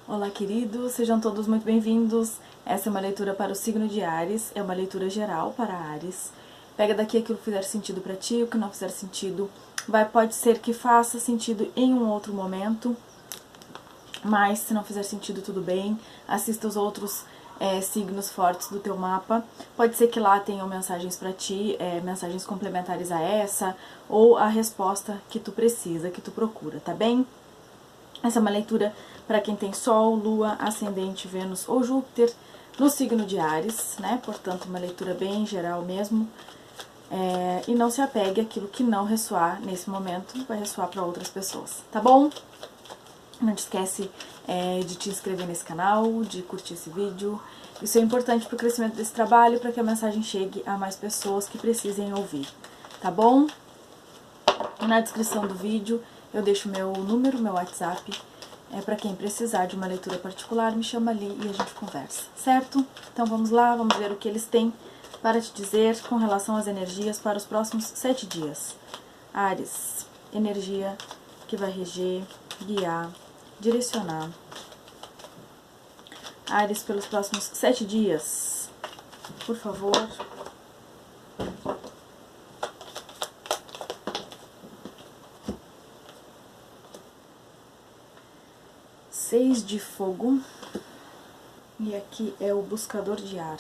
Olá, queridos, sejam todos muito bem-vindos. Essa é uma leitura para o signo de Áries, é uma leitura geral para Áries. Pega daqui aquilo que fizer sentido para ti, o que não fizer sentido, pode ser que faça sentido em um outro momento, mas se não fizer sentido, tudo bem. Assista os outros signos fortes do teu mapa. Pode ser que lá tenham mensagens para ti, mensagens complementares a essa, ou a resposta que tu precisa, que tu procura, tá bem? Essa é uma leitura para quem tem Sol, Lua, Ascendente, Vênus ou Júpiter no signo de Áries, né? Portanto, uma leitura bem geral mesmo. E não se apegue àquilo que não ressoar nesse momento, vai ressoar para outras pessoas, tá bom? Não te esquece de te inscrever nesse canal, de curtir esse vídeo. Isso é importante para o crescimento desse trabalho, para que a mensagem chegue a mais pessoas que precisem ouvir, tá bom? Na descrição do vídeo eu deixo meu número, meu WhatsApp, para quem precisar de uma leitura particular, me chama ali e a gente conversa, certo? Então vamos lá, vamos ver o que eles têm para te dizer com relação às energias para os próximos 7 dias. Áries, energia que vai reger, guiar, direcionar. Áries pelos próximos 7 dias, por favor. Seis de fogo, e aqui é o buscador de ar.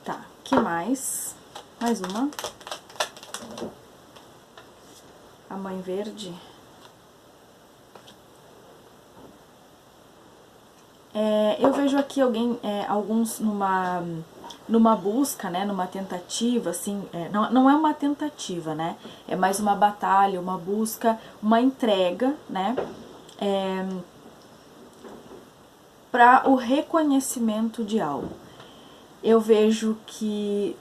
Tá, que mais? Mais uma. A mãe verde. Eu vejo aqui alguns numa busca, né, numa tentativa, assim, não é uma tentativa, né, é mais uma batalha, uma busca, uma entrega, né, para o reconhecimento de algo. Eu vejo que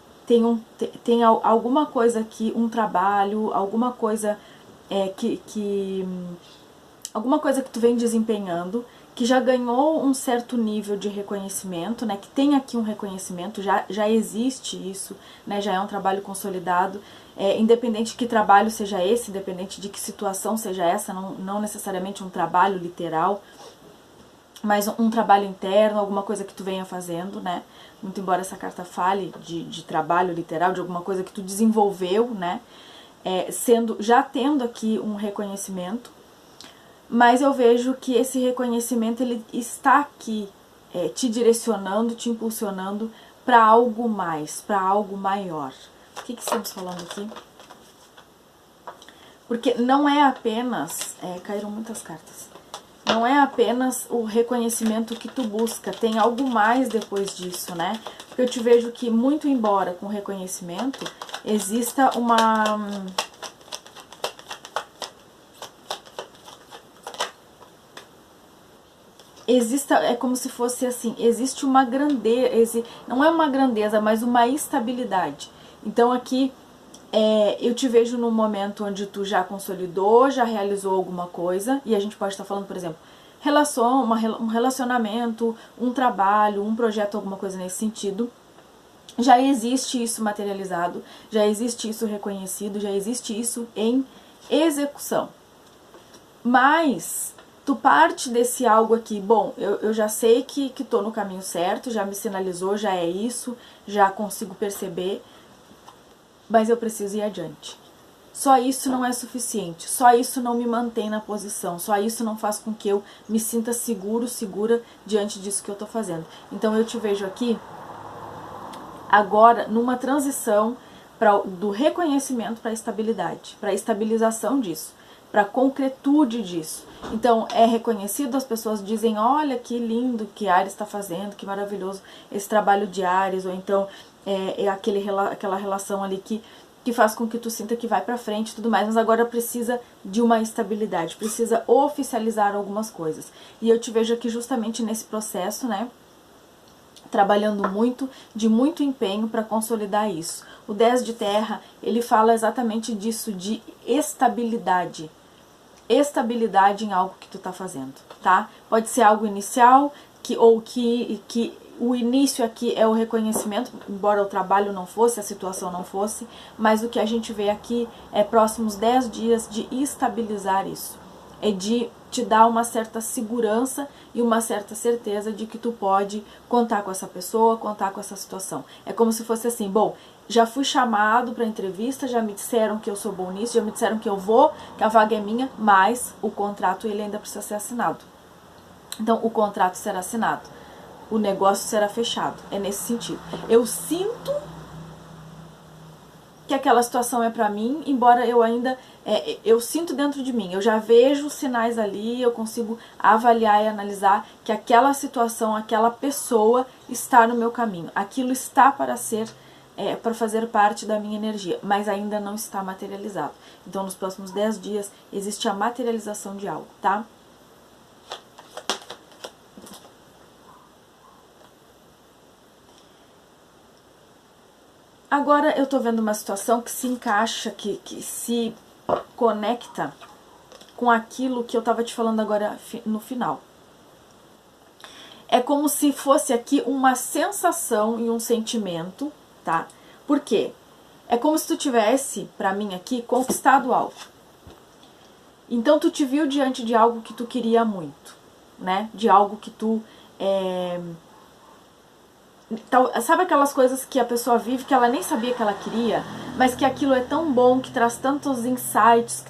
tem alguma coisa aqui, um trabalho, alguma coisa alguma coisa que tu vem desempenhando, que já ganhou um certo nível de reconhecimento, né, que tem aqui um reconhecimento, já existe isso, né, já é um trabalho consolidado, independente de que trabalho seja esse, independente de que situação seja essa, não necessariamente um trabalho literal, mas um trabalho interno, alguma coisa que tu venha fazendo, né, muito embora essa carta fale de trabalho literal, de alguma coisa que tu desenvolveu, né, já tendo aqui um reconhecimento. Mas eu vejo que esse reconhecimento ele está aqui te direcionando, te impulsionando para algo mais, para algo maior. O que estamos falando aqui? Porque não é apenas... caíram muitas cartas. Não é apenas o reconhecimento que tu busca, tem algo mais depois disso, né? Porque eu te vejo que, muito embora com reconhecimento, exista uma... é como se fosse assim, existe uma grandeza, não é uma grandeza, mas uma estabilidade. Então aqui eu te vejo num momento onde tu já consolidou, já realizou alguma coisa, e a gente pode estar falando, por exemplo, um relacionamento, um trabalho, um projeto, alguma coisa nesse sentido. Já existe isso materializado, já existe isso reconhecido, já existe isso em execução. Mas tu parte desse algo aqui, bom, eu já sei que tô no caminho certo, já me sinalizou, já é isso, já consigo perceber, mas eu preciso ir adiante. Só isso não é suficiente, só isso não me mantém na posição, só isso não faz com que eu me sinta seguro, segura diante disso que eu tô fazendo. Então eu te vejo aqui, agora, numa transição do reconhecimento para a estabilidade, para a estabilização disso, para a concretude disso. Então, é reconhecido, as pessoas dizem, olha que lindo que Áries está fazendo, que maravilhoso esse trabalho de Áries, ou então aquela relação ali que faz com que tu sinta que vai para frente e tudo mais, mas agora precisa de uma estabilidade, precisa oficializar algumas coisas. E eu te vejo aqui justamente nesse processo, né, trabalhando muito, de muito empenho para consolidar isso. O 10 de terra, ele fala exatamente disso, de estabilidade. Estabilidade em algo que tu tá fazendo, tá? Pode ser algo inicial, que O início aqui é o reconhecimento, embora o trabalho não fosse, a situação não fosse, mas o que a gente vê aqui é próximos 10 dias de estabilizar isso. É de te dar uma certa segurança e uma certa certeza de que tu pode contar com essa pessoa, contar com essa situação. É como se fosse assim, bom, já fui chamado para entrevista, já me disseram que eu sou bom nisso, já me disseram que eu vou, que a vaga é minha, mas o contrato ele ainda precisa ser assinado. Então, o contrato será assinado, o negócio será fechado. É nesse sentido. Eu sinto que aquela situação é para mim, embora eu ainda eu sinto dentro de mim, eu já vejo os sinais ali, eu consigo avaliar e analisar que aquela situação, aquela pessoa está no meu caminho, aquilo está para ser para fazer parte da minha energia, mas ainda não está materializado. Então, nos próximos 10 dias existe a materialização de algo, tá? Agora eu tô vendo uma situação que se encaixa, que se conecta com aquilo que eu tava te falando agora no final. É como se fosse aqui uma sensação e um sentimento, tá? Por quê? É como se tu tivesse, pra mim aqui, conquistado algo. Então tu te viu diante de algo que tu queria muito, né? De algo que tu... Sabe aquelas coisas que a pessoa vive que ela nem sabia que ela queria, mas que aquilo é tão bom, que traz tantos insights,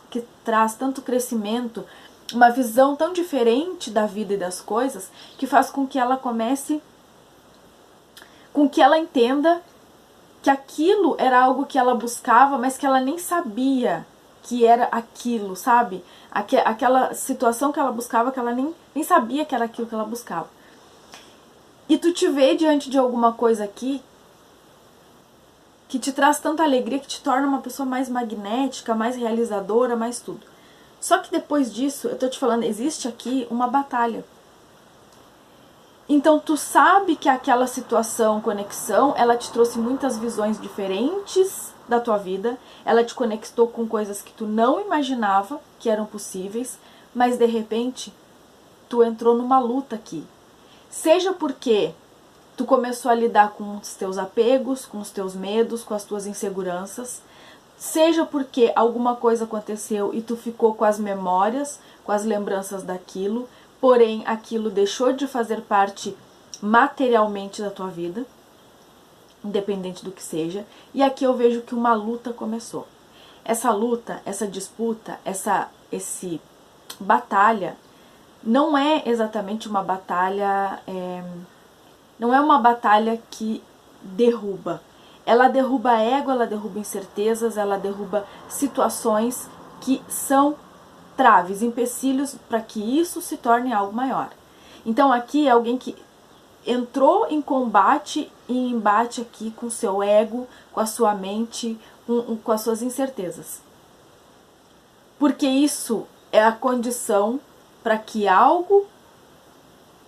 que traz tanto crescimento, uma visão tão diferente da vida e das coisas, que faz com que ela comece, com que ela entenda que aquilo era algo que ela buscava, mas que ela nem sabia que era aquilo, sabe? Aquela situação que ela buscava, que ela nem sabia que era aquilo que ela buscava. E tu te vê diante de alguma coisa aqui que te traz tanta alegria, que te torna uma pessoa mais magnética, mais realizadora, mais tudo. Só que depois disso, eu tô te falando, existe aqui uma batalha. Então tu sabe que aquela situação, conexão, ela te trouxe muitas visões diferentes da tua vida, ela te conectou com coisas que tu não imaginava que eram possíveis, mas de repente tu entrou numa luta aqui. Seja porque tu começou a lidar com os teus apegos, com os teus medos, com as tuas inseguranças, seja porque alguma coisa aconteceu e tu ficou com as memórias, com as lembranças daquilo, porém aquilo deixou de fazer parte materialmente da tua vida, independente do que seja, e aqui eu vejo que uma luta começou. Essa luta, essa disputa, esse batalha, não é exatamente uma batalha, não é uma batalha que derruba. Ela derruba ego, ela derruba incertezas, ela derruba situações que são traves, empecilhos para que isso se torne algo maior. Então aqui é alguém que entrou em combate e embate aqui com seu ego, com a sua mente, com as suas incertezas. Porque isso é a condição para que algo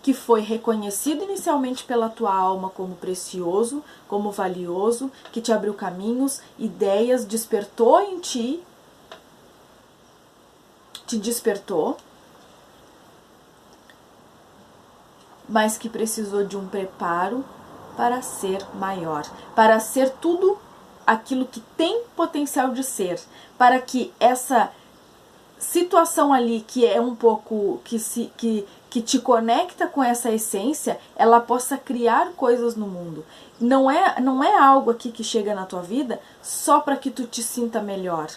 que foi reconhecido inicialmente pela tua alma como precioso, como valioso, que te abriu caminhos, ideias, despertou em ti, te despertou, mas que precisou de um preparo para ser maior, para ser tudo aquilo que tem potencial de ser, para que essa situação ali que é um pouco que te conecta com essa essência, ela possa criar coisas no mundo. Não é algo aqui que chega na tua vida só para que tu te sinta melhor.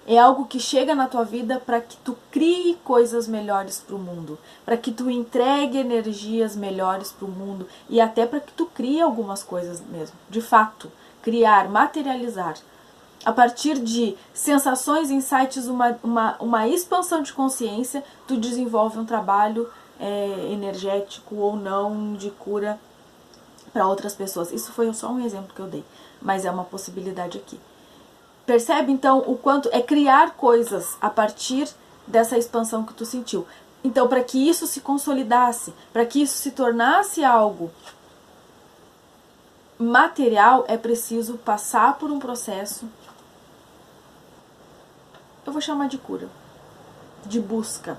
É algo que chega na tua vida para que tu crie coisas melhores para o mundo, para que tu entregue energias melhores para o mundo e até para que tu crie algumas coisas mesmo, de fato, criar, materializar. A partir de sensações, insights, uma expansão de consciência, tu desenvolve um trabalho energético ou não de cura para outras pessoas. Isso foi só um exemplo que eu dei, mas é uma possibilidade aqui. Percebe então o quanto é criar coisas a partir dessa expansão que tu sentiu. Então, para que isso se consolidasse, para que isso se tornasse algo material, é preciso passar por um processo, eu vou chamar de cura, de busca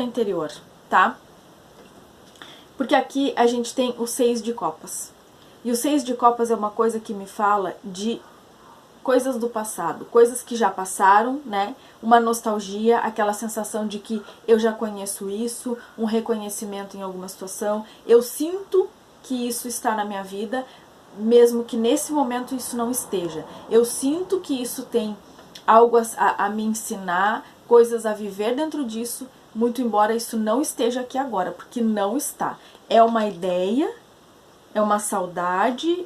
interior, tá? Porque aqui a gente tem o 6 de copas. E o 6 de copas é uma coisa que me fala de coisas do passado, coisas que já passaram, né? Uma nostalgia, aquela sensação de que eu já conheço isso, um reconhecimento em alguma situação. Eu sinto que isso está na minha vida, mesmo que nesse momento isso não esteja. Eu sinto que isso tem algo a me ensinar, coisas a viver dentro disso, muito embora isso não esteja aqui agora, porque não está. É uma ideia, é uma saudade,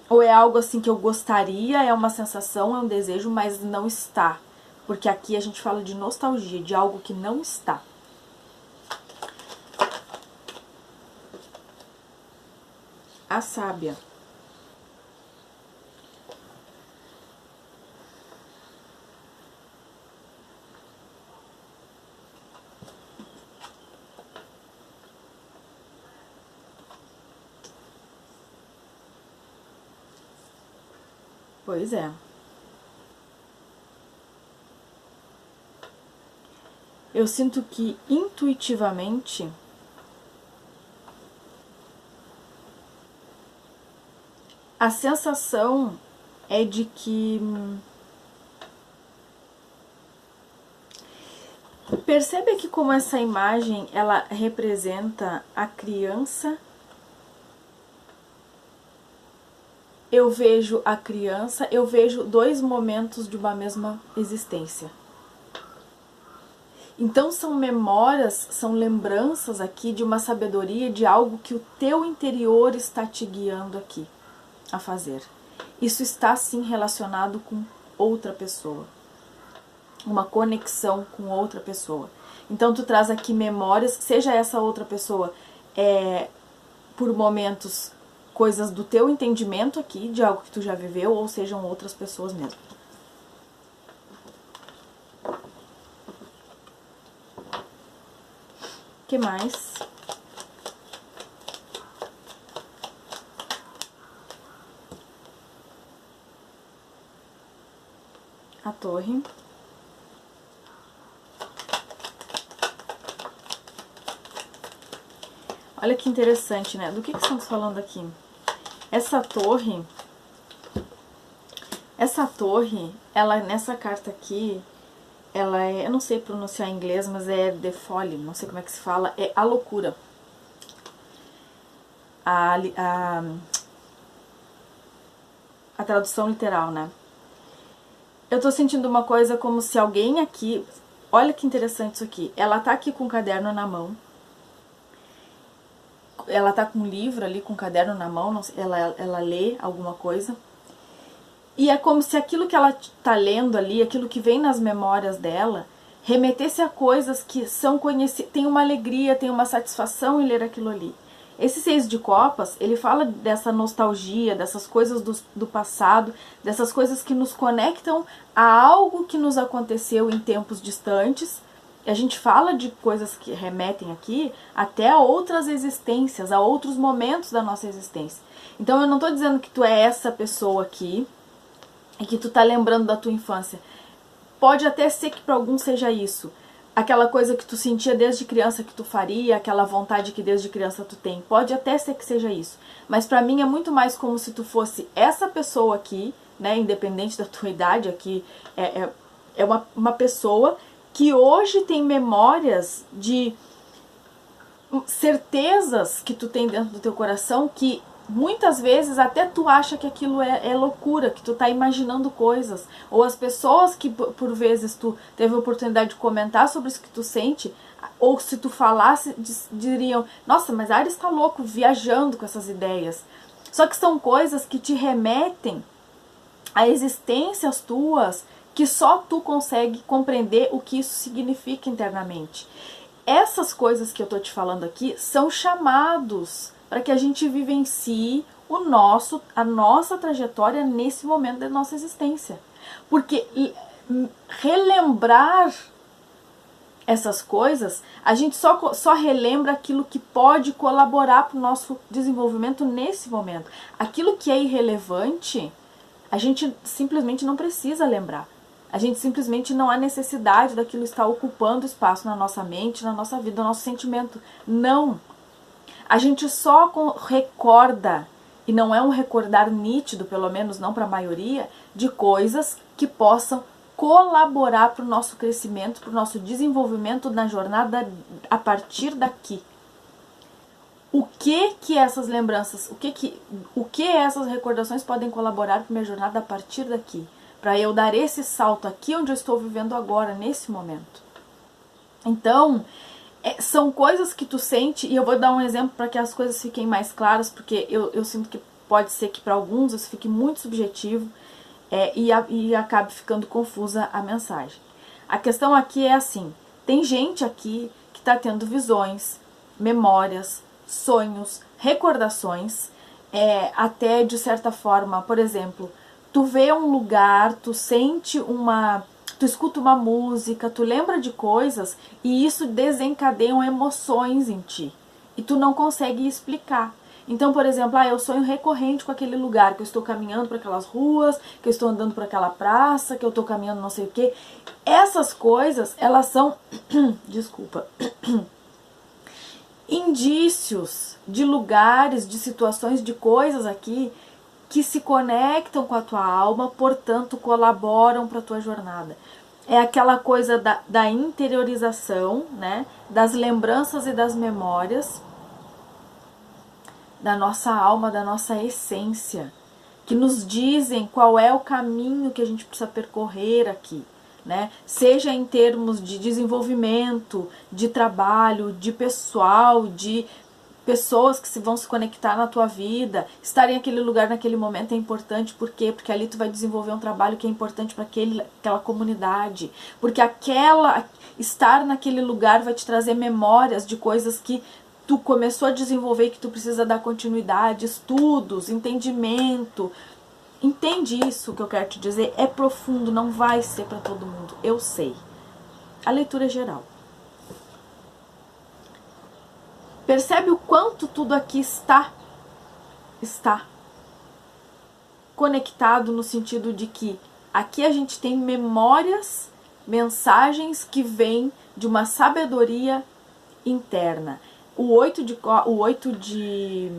ou é algo assim que eu gostaria, é uma sensação, é um desejo, mas não está. Porque aqui a gente fala de nostalgia, de algo que não está. A sábia. Pois é. Eu sinto que intuitivamente a sensação é de que percebe que como essa imagem ela representa a criança. Eu vejo a criança, eu vejo dois momentos de uma mesma existência. Então são memórias, são lembranças aqui de uma sabedoria, de algo que o teu interior está te guiando aqui a fazer. Isso está sim relacionado com outra pessoa. Uma conexão com outra pessoa. Então tu traz aqui memórias, seja essa outra pessoa por momentos coisas do teu entendimento aqui, de algo que tu já viveu, ou sejam outras pessoas mesmo. O que mais? A torre. Olha que interessante, né? Do que estamos falando aqui? Essa torre, ela nessa carta aqui, ela é, eu não sei pronunciar em inglês, mas é the folly, não sei como é que se fala, é a loucura. A tradução literal, né? Eu tô sentindo uma coisa como se alguém aqui, olha que interessante isso aqui, ela tá aqui com o caderno na mão, ela tá com um livro ali, com um caderno na mão, não sei, ela lê alguma coisa. E é como se aquilo que ela tá lendo ali, aquilo que vem nas memórias dela, remetesse a coisas que são conhecidas, tem uma alegria, tem uma satisfação em ler aquilo ali. Esse 6 de copas, ele fala dessa nostalgia, dessas coisas do passado, dessas coisas que nos conectam a algo que nos aconteceu em tempos distantes. A gente fala de coisas que remetem aqui até a outras existências, a outros momentos da nossa existência. Então eu não estou dizendo que tu é essa pessoa aqui e que tu tá lembrando da tua infância. Pode até ser que para alguns seja isso. Aquela coisa que tu sentia desde criança que tu faria, aquela vontade que desde criança tu tem. Pode até ser que seja isso. Mas para mim é muito mais como se tu fosse essa pessoa aqui, né, independente da tua idade, aqui é uma pessoa que hoje tem memórias de certezas que tu tem dentro do teu coração que muitas vezes até tu acha que aquilo é loucura, que tu tá imaginando coisas. Ou as pessoas que por vezes tu teve a oportunidade de comentar sobre isso que tu sente, ou se tu falasse, diriam, nossa, mas a Ares tá louco, viajando com essas ideias. Só que são coisas que te remetem a existências tuas que só tu consegue compreender o que isso significa internamente. Essas coisas que eu tô te falando aqui são chamados para que a gente vivencie a nossa trajetória nesse momento da nossa existência. Porque relembrar essas coisas, a gente só relembra aquilo que pode colaborar para o nosso desenvolvimento nesse momento. Aquilo que é irrelevante, a gente simplesmente não precisa lembrar. A gente simplesmente não há necessidade daquilo estar ocupando espaço na nossa mente, na nossa vida, no nosso sentimento. Não. A gente só recorda, e não é um recordar nítido, pelo menos não para a maioria, de coisas que possam colaborar para o nosso crescimento, para o nosso desenvolvimento na jornada a partir daqui. O que essas lembranças, o que essas recordações podem colaborar para minha jornada a partir daqui, para eu dar esse salto aqui onde eu estou vivendo agora, nesse momento. Então, são coisas que tu sente, e eu vou dar um exemplo para que as coisas fiquem mais claras, porque eu sinto que pode ser que para alguns isso fique muito subjetivo e acabe ficando confusa a mensagem. A questão aqui é assim, tem gente aqui que está tendo visões, memórias, sonhos, recordações, até de certa forma, por exemplo, tu vê um lugar, tu escuta uma música, tu lembra de coisas e isso desencadeia emoções em ti e tu não consegue explicar. Então, por exemplo, eu sonho recorrente com aquele lugar, que eu estou caminhando por aquelas ruas, que eu estou andando por aquela praça, que eu estou caminhando não sei o que. Essas coisas, elas são, desculpa, indícios de lugares, de situações, de coisas aqui que se conectam com a tua alma, portanto colaboram para a tua jornada. É aquela coisa da interiorização, né, das lembranças e das memórias da nossa alma, da nossa essência, que nos dizem qual é o caminho que a gente precisa percorrer aqui, né? Seja em termos de desenvolvimento, de trabalho, de pessoal, de pessoas que vão se conectar na tua vida. Estar em aquele lugar naquele momento é importante, por quê? Porque ali tu vai desenvolver um trabalho que é importante para aquela comunidade, porque estar naquele lugar vai te trazer memórias de coisas que tu começou a desenvolver, que tu precisa dar continuidade, estudos, entendimento. Entende isso que eu quero te dizer? É profundo, não vai ser para todo mundo, eu sei. A leitura é geral. Percebe o quanto tudo aqui está conectado, no sentido de que aqui a gente tem memórias, mensagens que vêm de uma sabedoria interna. O 8 de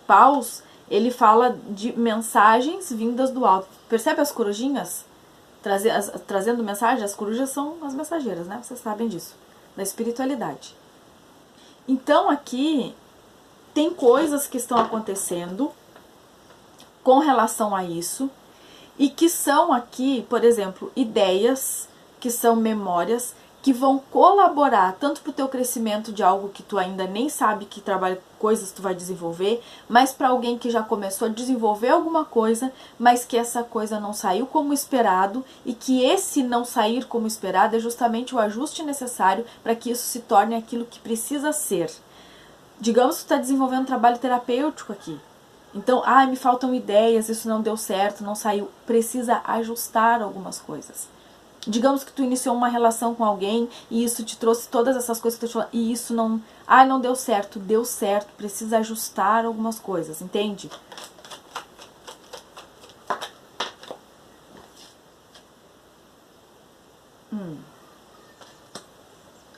paus, ele fala de mensagens vindas do alto. Percebe as corujinhas? Trazendo mensagem, as corujas são as mensageiras, né? Vocês sabem disso, da espiritualidade. Então aqui tem coisas que estão acontecendo com relação a isso e que são aqui, por exemplo, ideias, que são memórias, que vão colaborar tanto para o teu crescimento de algo que tu ainda nem sabe que trabalha, coisas tu vai desenvolver, mas para alguém que já começou a desenvolver alguma coisa, mas que essa coisa não saiu como esperado, e que esse não sair como esperado é justamente o ajuste necessário para que isso se torne aquilo que precisa ser. Digamos que tu está desenvolvendo um trabalho terapêutico aqui. Então, me faltam ideias, isso não deu certo, não saiu. Precisa ajustar algumas coisas. Digamos que tu iniciou uma relação com alguém e isso te trouxe todas essas coisas que tu falou, e isso não deu certo, precisa ajustar algumas coisas, entende?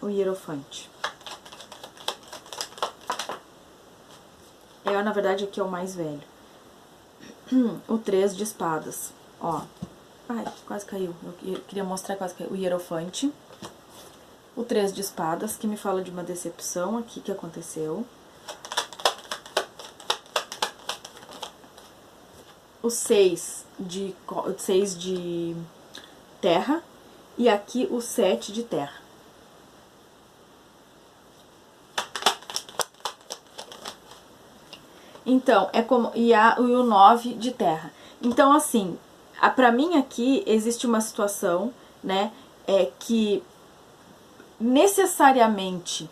O Hierofante. Na verdade, aqui é o mais velho. O 3 de espadas, ó. Ai, quase caiu. Eu queria mostrar, quase caiu. O Hierofante. O 3 de espadas, que me fala de uma decepção aqui que aconteceu. O 6 de terra. E aqui o 7 de terra. Então, e o 9 de terra. Então, assim, pra mim aqui existe uma situação, né, que necessariamente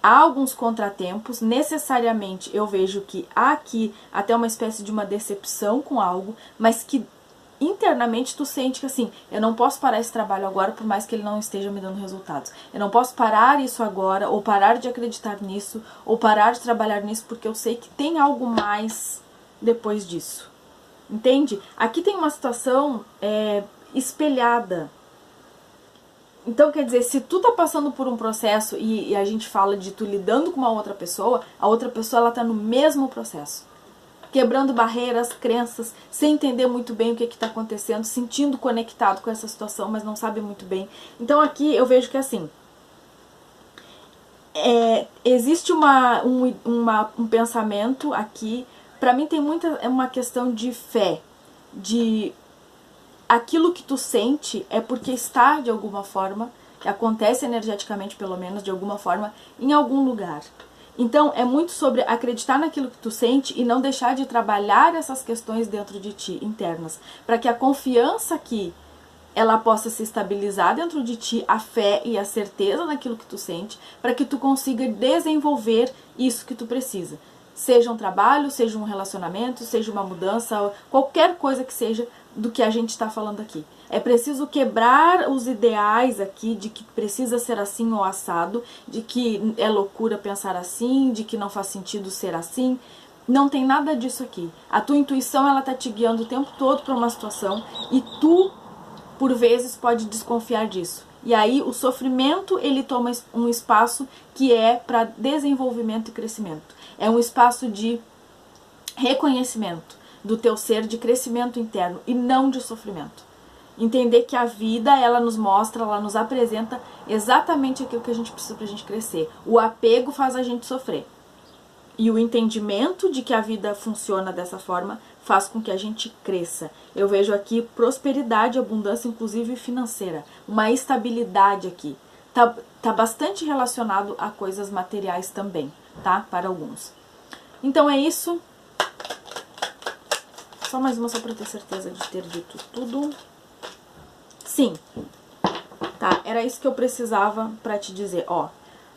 há alguns contratempos, necessariamente eu vejo que há aqui até uma espécie de uma decepção com algo, mas que internamente tu sente que assim, eu não posso parar esse trabalho agora por mais que ele não esteja me dando resultados. Eu não posso parar isso agora, ou parar de acreditar nisso, ou parar de trabalhar nisso, porque eu sei que tem algo mais depois disso. Entende? Aqui tem uma situação espelhada. Então, quer dizer, se tu tá passando por um processo e a gente fala de tu lidando com uma outra pessoa, a outra pessoa ela tá no mesmo processo. Quebrando barreiras, crenças, sem entender muito bem o que está acontecendo, sentindo conectado com essa situação, mas não sabe muito bem. Então aqui eu vejo que assim, existe um pensamento aqui, pra mim tem uma questão de fé, de aquilo que tu sente é porque está de alguma forma, que acontece energeticamente pelo menos, de alguma forma, em algum lugar. Então é muito sobre acreditar naquilo que tu sente e não deixar de trabalhar essas questões dentro de ti, internas, para que a confiança aqui ela possa se estabilizar dentro de ti, a fé e a certeza naquilo que tu sente, para que tu consiga desenvolver isso que tu precisa. Seja um trabalho, seja um relacionamento, seja uma mudança, qualquer coisa que seja do que a gente está falando aqui. É preciso quebrar os ideais aqui de que precisa ser assim ou assado, de que é loucura pensar assim, de que não faz sentido ser assim. Não tem nada disso aqui. A tua intuição ela tá te guiando o tempo todo para uma situação e tu por vezes pode desconfiar disso. E aí o sofrimento ele toma um espaço que é para desenvolvimento e crescimento. É um espaço de reconhecimento do teu ser, de crescimento interno e não de sofrimento. Entender que a vida ela nos mostra, ela nos apresenta exatamente aquilo que a gente precisa pra gente crescer. O apego faz a gente sofrer. E o entendimento de que a vida funciona dessa forma faz com que a gente cresça. Eu vejo aqui prosperidade, abundância, inclusive financeira. Uma estabilidade aqui. Tá bastante relacionado a coisas materiais também, tá? Para alguns. Então é isso. Só mais uma só para ter certeza de ter dito tudo. Sim. Tá, era isso que eu precisava para te dizer. Ó,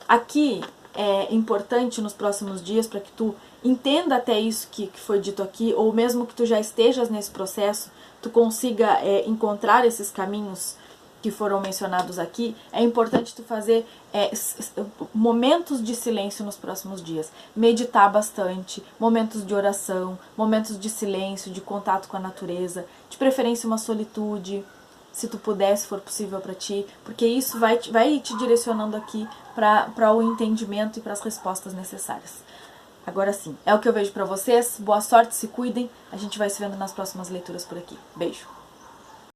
aqui é importante nos próximos dias para que tu entenda até isso que foi dito aqui, ou mesmo que tu já estejas nesse processo, tu consiga encontrar esses caminhos que foram mencionados aqui. É importante tu fazer momentos de silêncio nos próximos dias, meditar bastante, momentos de oração, momentos de silêncio, de contato com a natureza, de preferência uma solitude, se tu puder, se for possível para ti, porque isso vai te direcionando aqui para o entendimento e para as respostas necessárias. Agora sim, é o que eu vejo para vocês. Boa sorte, se cuidem. A gente vai se vendo nas próximas leituras por aqui. Beijo!